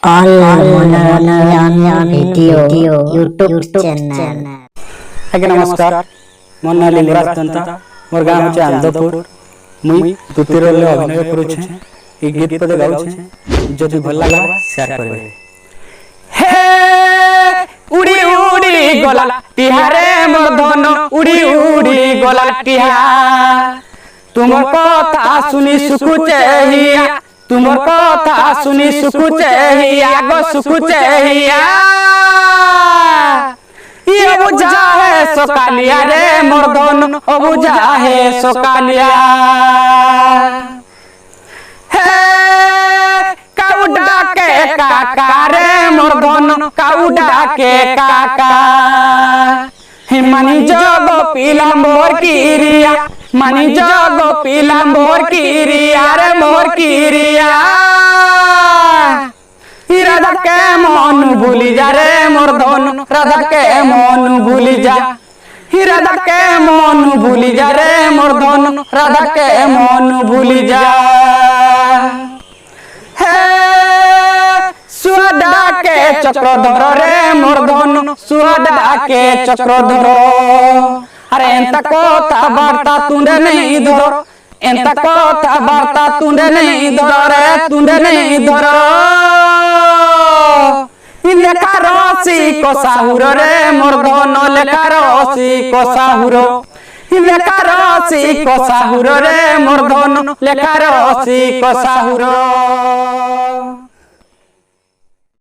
All मनोरंजन video YouTube channel. आज्ञा नमस्कार। मोर ना लिंगराज दंता। मोर गाँव होचे आंदपुर। मुई तुतीर ले अभिनय करूछे। ई गीत पदे गाउछे। जदि भल लागबा शेयर करबे। हे उड़ी उड़ी गला तिहारे मोर धन उड़ी उड़ी गला तिहा। तुमर कथा सुनी सुकुचे हिया तुमर कथा सुनी सुकुचे हिया गो सुकुचे हिया। ये बुझा है सोकालिया रे मोर धन ओ बुझा है सोकालिया। हे काउडा के काका रे मोर धन काउडा के काका। मानी जग पीला मोर किरिया मानी जग पीला मोर किरिया रे मोर किरिया। राधा के मन भूली जा रे मोर धन राधा के मन भूली जा। राधा के मन भूली जा रे मोर धन राधा के मन भूली जा। सुहादा के चक्रधर रे मोर धन सुहादा के चक्रधर। अरे एंता कथा बार्ता तुंडे नहीं धरो एंता कथा बार्ता तुंडे नहीं धरो रे तुंडे नहीं धरो। लेखा रसी को साहुर रे मोर धन लेखा रसी को साहुर। लेखा रसी को साहुर रे मोर धन लेखा रसी को साहुर।